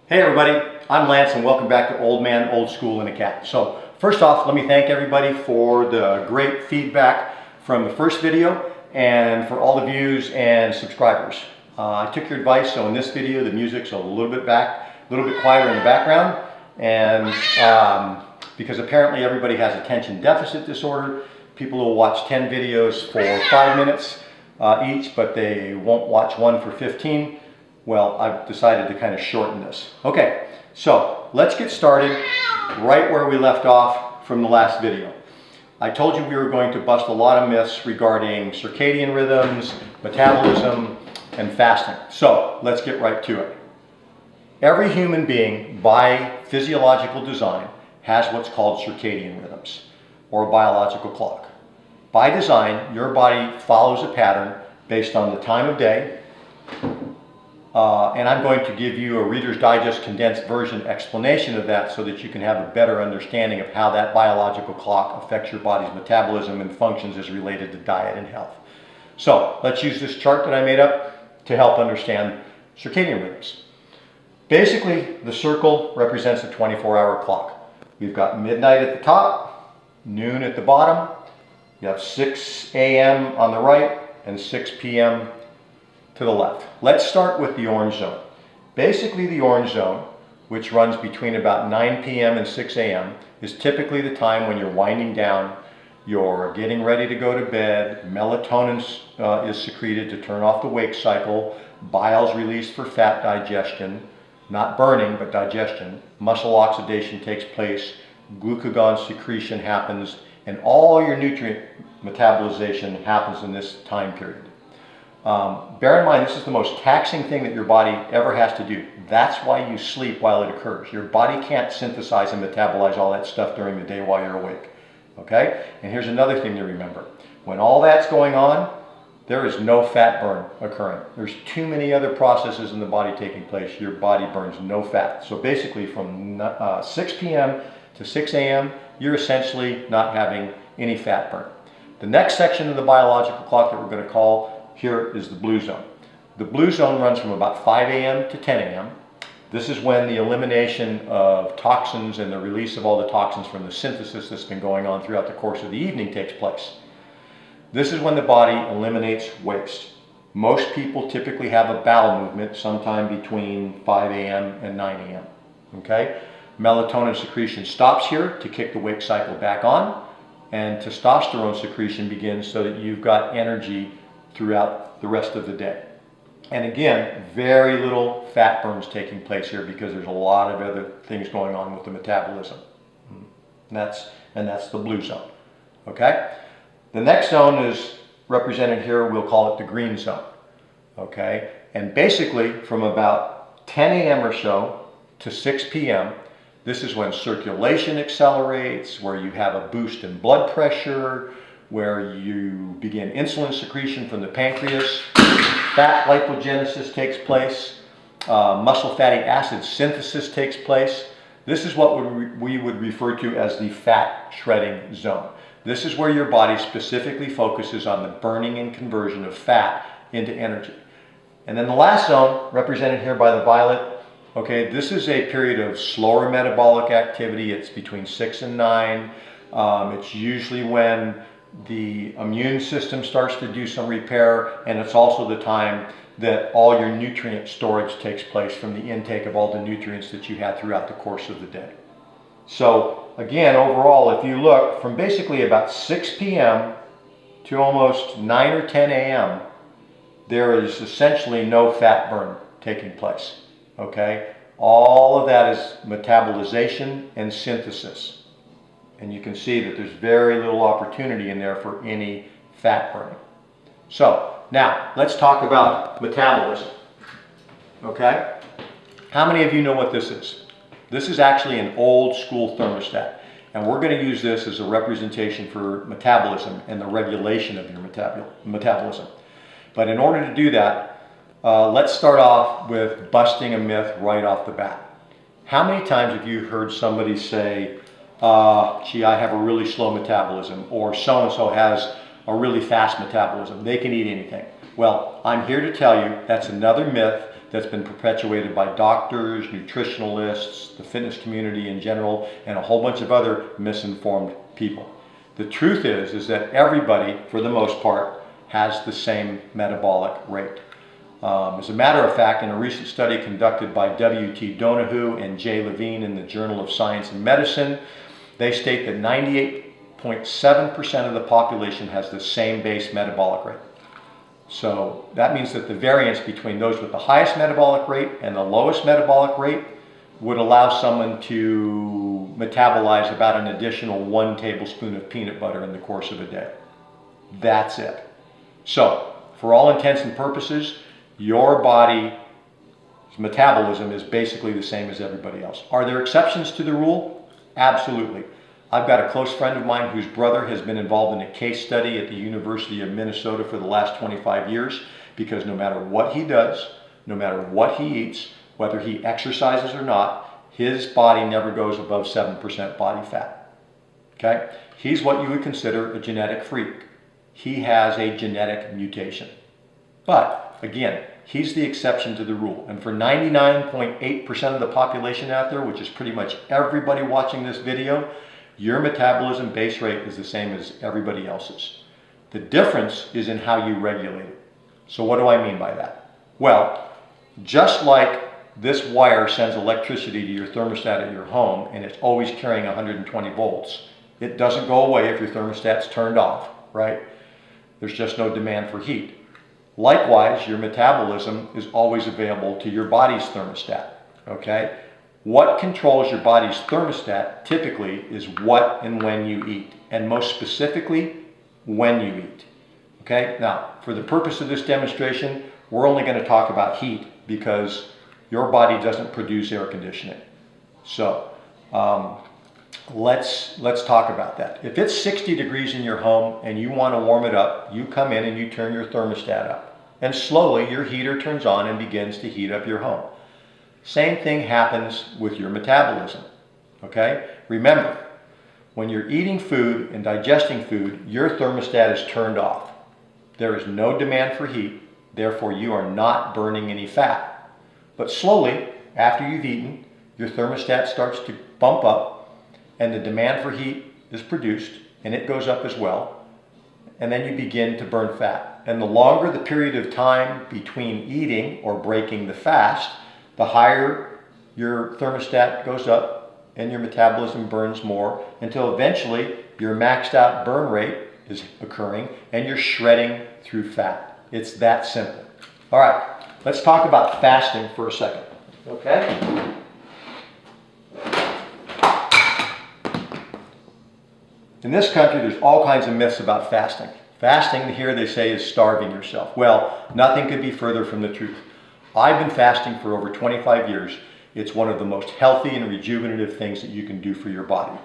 Hey everybody, I'm Lance and welcome back to Old Man, Old School and a Cat. So first off, let me thank everybody for the great feedback from the first video and for all the views and subscribers. I took your advice, so in this video the music's a little bit quieter in the background, and because apparently everybody has attention deficit disorder. People will watch 10 videos for 5 minutes each, but they won't watch one for 15. Well, I've decided to kind of shorten this. Okay, so let's get started right where we left off from the last video. I told you we were going to bust a lot of myths regarding circadian rhythms, metabolism, and fasting. So let's get right to it. Every human being, by physiological design, has what's called circadian rhythms, or a biological clock. By design, your body follows a pattern based on the time of day, and I'm going to give you a Reader's Digest condensed version explanation of that so that you can have a better understanding of how that biological clock affects your body's metabolism and functions as related to diet and health. So let's use this chart that I made up to help understand circadian rhythms. Basically, the circle represents a 24-hour clock. We've got midnight at the top, noon at the bottom. You have 6 a.m. on the right and 6 p.m. to the left. Let's start with the orange zone. Basically, the orange zone, which runs between about 9 p.m. and 6 a.m., is typically the time when you're winding down, you're getting ready to go to bed, melatonin is secreted to turn off the wake cycle, bile's released for fat digestion, not burning, but digestion, muscle oxidation takes place, glucagon secretion happens, and all your nutrient metabolization happens in this time period. Bear in mind, this is the most taxing thing that your body ever has to do. That's why you sleep while it occurs. Your body can't synthesize and metabolize all that stuff during the day while you're awake. Okay? And here's another thing to remember. When all that's going on, there is no fat burn occurring. There's too many other processes in the body taking place. Your body burns no fat. So basically from 6 p.m. to 6 a.m., you're essentially not having any fat burn. The next section of the biological clock that we're going to call here is the blue zone. The blue zone runs from about 5 a.m. to 10 a.m. This is when the elimination of toxins and the release of all the toxins from the synthesis that's been going on throughout the course of the evening takes place. This is when the body eliminates waste. Most people typically have a bowel movement sometime between 5 a.m. and 9 a.m. Okay? Melatonin secretion stops here to kick the wake cycle back on, and testosterone secretion begins so that you've got energy throughout the rest of the day. And again, very little fat burns taking place here because there's a lot of other things going on with the metabolism. And that's the blue zone. Okay? The next zone is represented here, we'll call it the green zone. Okay? And basically from about 10 a.m. or so to 6 p.m., this is when circulation accelerates, where you have a boost in blood pressure, where you begin insulin secretion from the pancreas, fat lipogenesis takes place, muscle fatty acid synthesis takes place. This is what we would refer to as the fat shredding zone. This is where your body specifically focuses on the burning and conversion of fat into energy. And then the last zone, represented here by the violet, okay, this is a period of slower metabolic activity. It's between 6 and 9. It's usually when the immune system starts to do some repair, and it's also the time that all your nutrient storage takes place from the intake of all the nutrients that you had throughout the course of the day. So again, overall, if you look from basically about 6 p.m. to almost 9 or 10 a.m., there is essentially no fat burn taking place. Okay? All of that is metabolization and synthesis. And you can see that there's very little opportunity in there for any fat burning. So now let's talk about metabolism. Okay? How many of you know what this is? This is actually an old school thermostat. And we're going to use this as a representation for metabolism and the regulation of your metabolism. But in order to do that, let's start off with busting a myth right off the bat. How many times have you heard somebody say, gee, I have a really slow metabolism, or so-and-so has a really fast metabolism. They can eat anything. Well, I'm here to tell you that's another myth that's been perpetuated by doctors, nutritionalists, the fitness community in general, and a whole bunch of other misinformed people. The truth is that everybody, for the most part, has the same metabolic rate. As a matter of fact, in a recent study conducted by W.T. Donohue and Jay Levine in the Journal of Science and Medicine, they state that 98.7% of the population has the same base metabolic rate. So that means that the variance between those with the highest metabolic rate and the lowest metabolic rate would allow someone to metabolize about an additional 1 tablespoon of peanut butter in the course of a day. That's it. So, for all intents and purposes, your body's metabolism is basically the same as everybody else. Are there exceptions to the rule? Absolutely. I've got a close friend of mine whose brother has been involved in a case study at the University of Minnesota for the last 25 years because no matter what he does, no matter what he eats, whether he exercises or not, his body never goes above 7% body fat. Okay? He's what you would consider a genetic freak. He has a genetic mutation. But again, he's the exception to the rule. And for 99.8% of the population out there, which is pretty much everybody watching this video, your metabolism base rate is the same as everybody else's. The difference is in how you regulate it. So what do I mean by that? Well, just like this wire sends electricity to your thermostat at your home and it's always carrying 120 volts, it doesn't go away if your thermostat's turned off, right? There's just no demand for heat. Likewise, your metabolism is always available to your body's thermostat, okay? What controls your body's thermostat typically is what and when you eat, and most specifically, when you eat, okay? Now, for the purpose of this demonstration, we're only going to talk about heat because your body doesn't produce air conditioning. So, let's talk about that. If it's 60 degrees in your home and you want to warm it up, you come in and you turn your thermostat up. And slowly your heater turns on and begins to heat up your home. Same thing happens with your metabolism, okay? Remember, when you're eating food and digesting food, your thermostat is turned off. There is no demand for heat, therefore you are not burning any fat. But slowly, after you've eaten, your thermostat starts to bump up and the demand for heat is produced and it goes up as well. And then you begin to burn fat. And the longer the period of time between eating or breaking the fast, the higher your thermostat goes up and your metabolism burns more until eventually your maxed out burn rate is occurring and you're shredding through fat. It's that simple. All right, let's talk about fasting for a second, okay? In this country, there's all kinds of myths about fasting. Fasting, here they say, is starving yourself. Well, nothing could be further from the truth. I've been fasting for over 25 years. It's one of the most healthy and rejuvenative things that you can do for your body.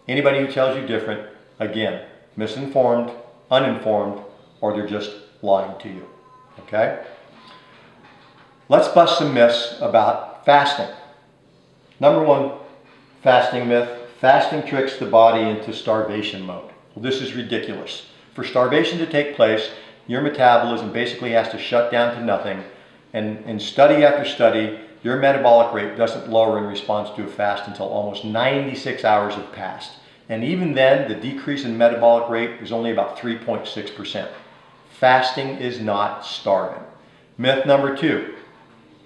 Anybody who tells you different, again, misinformed, uninformed, or they're just lying to you, okay? Let's bust some myths about fasting. Number one fasting myth, fasting tricks the body into starvation mode. Well, this is ridiculous. For starvation to take place, your metabolism basically has to shut down to nothing, and in study after study, your metabolic rate doesn't lower in response to a fast until almost 96 hours have passed. And even then, the decrease in metabolic rate is only about 3.6%. Fasting is not starving. Myth number two,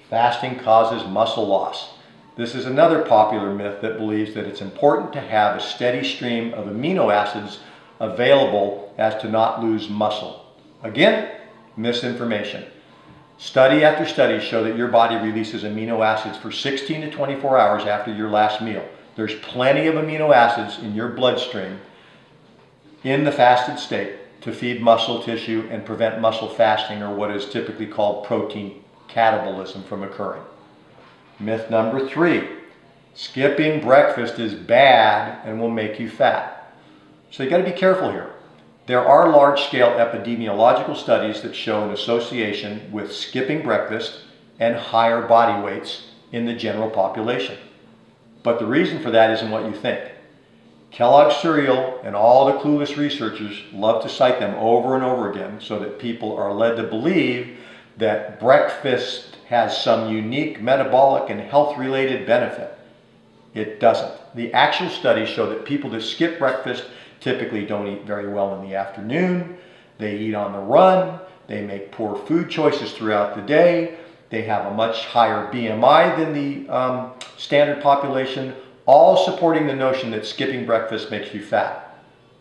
fasting causes muscle loss. This is another popular myth that believes that it's important to have a steady stream of amino acids available as to not lose muscle. Again, misinformation. Study after study show that your body releases amino acids for 16 to 24 hours after your last meal. There's plenty of amino acids in your bloodstream in the fasted state to feed muscle tissue and prevent muscle fasting, or what is typically called protein catabolism, from occurring. Myth number three, skipping breakfast is bad and will make you fat. So you got to be careful here. There are large-scale epidemiological studies that show an association with skipping breakfast and higher body weights in the general population. But the reason for that isn't what you think. Kellogg's cereal and all the clueless researchers love to cite them over and over again so that people are led to believe that breakfast has some unique metabolic and health-related benefit. It doesn't. The actual studies show that people that skip breakfast typically don't eat very well in the afternoon. They eat on the run. They make poor food choices throughout the day. They have a much higher BMI than the standard population, all supporting the notion that skipping breakfast makes you fat.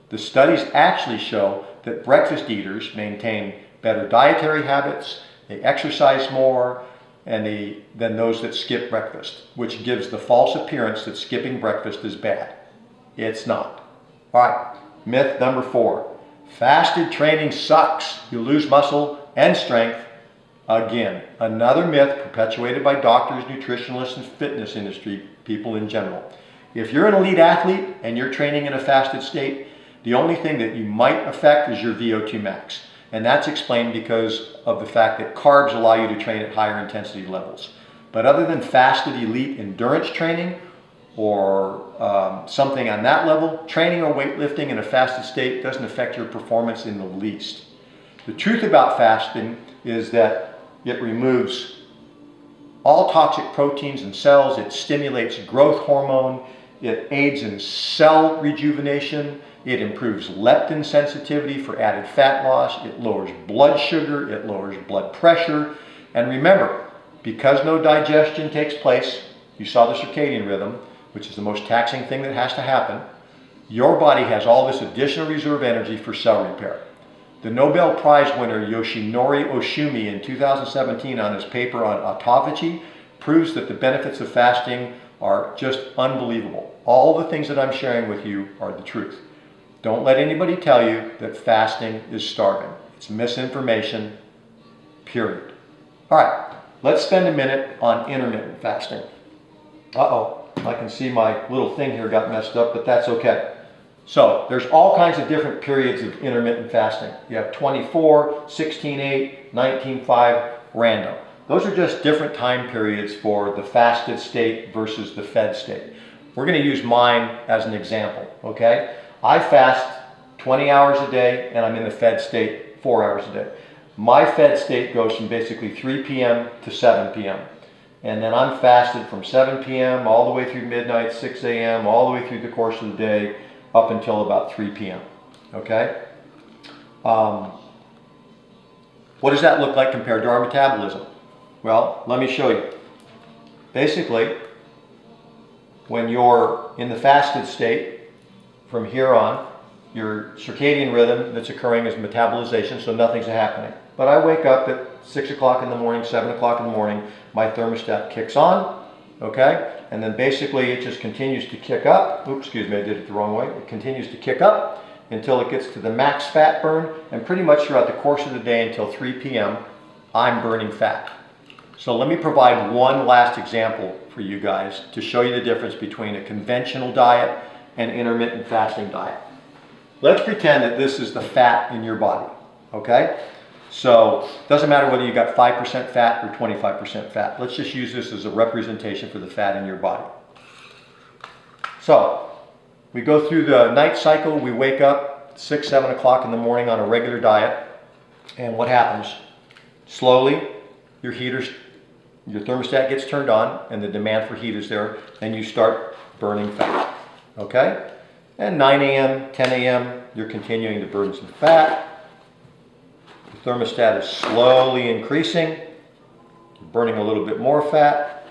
The studies actually show that breakfast eaters maintain better dietary habits, they exercise more, and than those that skip breakfast, which gives the false appearance that skipping breakfast is bad. It's not. All right, myth number 4. Fasted training sucks. You lose muscle and strength. Again, another myth perpetuated by doctors, nutritionists, and fitness industry people in general. If you're an elite athlete and you're training in a fasted state, the only thing that you might affect is your VO2 max. And that's explained because of the fact that carbs allow you to train at higher intensity levels. But other than fasted elite endurance training or something on that level, training or weightlifting in a fasted state doesn't affect your performance in the least. The truth about fasting is that it removes all toxic proteins in cells, it stimulates growth hormone, it aids in cell rejuvenation, it improves leptin sensitivity for added fat loss, it lowers blood sugar, it lowers blood pressure. And remember, because no digestion takes place, you saw the circadian rhythm, which is the most taxing thing that has to happen, your body has all this additional reserve energy for cell repair. The Nobel Prize winner Yoshinori Oshumi in 2017 on his paper on autophagy proves that the benefits of fasting are just unbelievable. All the things that I'm sharing with you are the truth. Don't let anybody tell you that fasting is starving. It's misinformation, period. All right, let's spend a minute on intermittent fasting. Uh-oh, I can see my little thing here got messed up, but that's okay. So there's all kinds of different periods of intermittent fasting. You have 24, 16-8, 19-5, random. Those are just different time periods for the fasted state versus the fed state. We're going to use mine as an example, okay? I fast 20 hours a day and I'm in the fed state 4 hours a day. My fed state goes from basically 3 p.m. to 7 p.m. And then I'm fasted from 7 p.m. all the way through midnight, 6 a.m., all the way through the course of the day, up until about 3 p.m. Okay? What does that look like compared to our metabolism? Well, let me show you. Basically, when you're in the fasted state, from here on, your circadian rhythm that's occurring is metabolization, so nothing's happening. But I wake up at 6 o'clock in the morning, 7 o'clock in the morning, my thermostat kicks on, okay? And then basically it just continues to kick up. Oops, excuse me, I did it the wrong way. It continues to kick up until it gets to the max fat burn, and pretty much throughout the course of the day until 3 p.m., I'm burning fat. So let me provide one last example for you guys to show you the difference between a conventional diet and intermittent fasting diet. Let's pretend that this is the fat in your body, okay? So it doesn't matter whether you got 5% fat or 25% fat. Let's just use this as a representation for the fat in your body. So we go through the night cycle, we wake up 6, 7 o'clock in the morning on a regular diet, and what happens? Slowly, your thermostat gets turned on and the demand for heat is there, and you start burning fat, okay? And 9 a.m., 10 a.m., you're continuing to burn some fat. The thermostat is slowly increasing. You're burning a little bit more fat.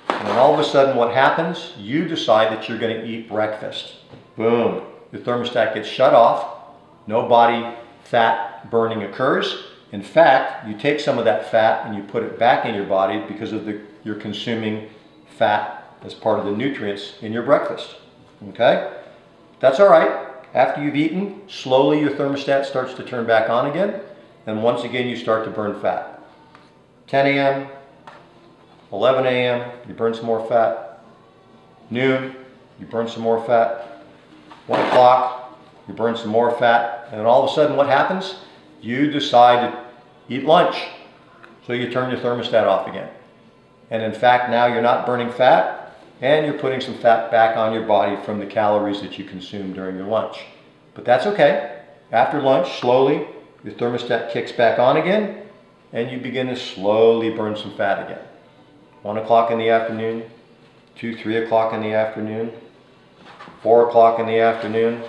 And then all of a sudden what happens? You decide that you're going to eat breakfast. Boom. The thermostat gets shut off. No body fat burning occurs. In fact, you take some of that fat and you put it back in your body because of you're consuming fat as part of the nutrients in your breakfast. Okay? That's all right. After you've eaten, slowly your thermostat starts to turn back on again. And once again, you start to burn fat. 10 a.m., 11 a.m., you burn some more fat. Noon, you burn some more fat. 1 o'clock, you burn some more fat. And then all of a sudden, what happens? You decide to eat lunch. So you turn your thermostat off again. And in fact, now you're not burning fat, and you're putting some fat back on your body from the calories that you consumed during your lunch. But that's okay. After lunch, slowly, your thermostat kicks back on again, and you begin to slowly burn some fat again. 1 o'clock in the afternoon, 2, 3 o'clock in the afternoon, 4 o'clock in the afternoon,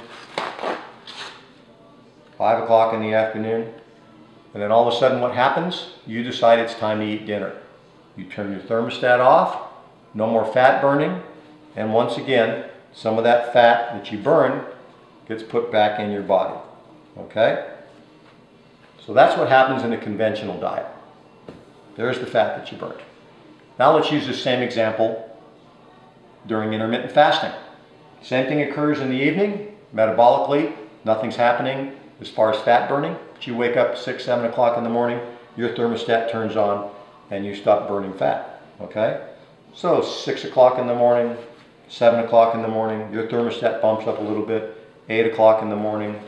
5 o'clock in the afternoon, and then all of a sudden what happens? You decide it's time to eat dinner. You turn your thermostat off, no more fat burning, and once again, some of that fat that you burn gets put back in your body, okay? So that's what happens in a conventional diet. There's the fat that you burnt. Now let's use the same example during intermittent fasting. Same thing occurs in the evening, metabolically, nothing's happening as far as fat burning, but you wake up 6, 7 o'clock in the morning, your thermostat turns on, and you stop burning fat, okay? So 6 o'clock in the morning, 7 o'clock in the morning, your thermostat bumps up a little bit, 8 o'clock in the morning,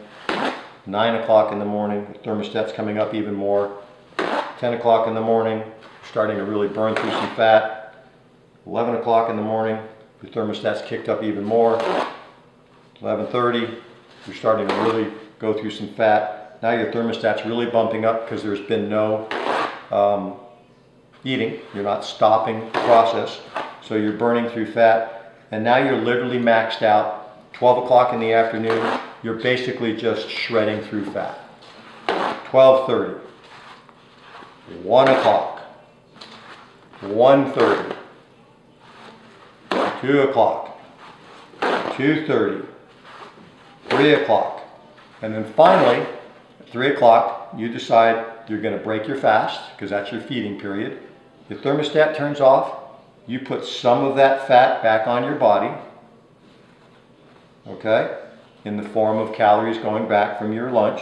9 o'clock in the morning, the thermostat's coming up even more, 10 o'clock in the morning, starting to really burn through some fat, 11 o'clock in the morning, your thermostat's kicked up even more, 11:30, you're starting to really go through some fat. Now your thermostat's really bumping up because there's been no eating. You're not stopping the process. So you're burning through fat. And now you're literally maxed out. 12 o'clock in the afternoon, you're basically just shredding through fat. 12:30, 1 o'clock, 1:30, 2 o'clock, 2:30, 3 o'clock. And then finally, at 3 o'clock, you decide you're going to break your fast, because that's your feeding period. The thermostat turns off. You put some of that fat back on your body, okay, in the form of calories going back from your lunch.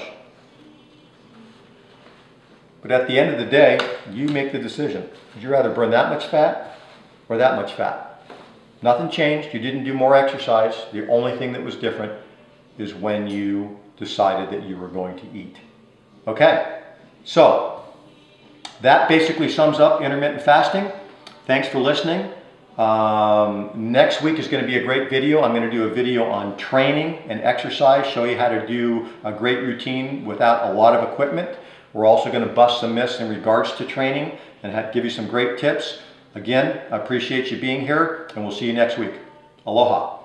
But at the end of the day, you make the decision. Would you rather burn that much fat or that much fat? Nothing changed. You didn't do more exercise. The only thing that was different is when you decided that you were going to eat. Okay, so that basically sums up intermittent fasting. Thanks for listening. Next week is going to be a great video. I'm going to do a video on training and exercise, show you how to do a great routine without a lot of equipment. We're also going to bust some myths in regards to training and give you some great tips. Again, I appreciate you being here, and we'll see you next week. Aloha.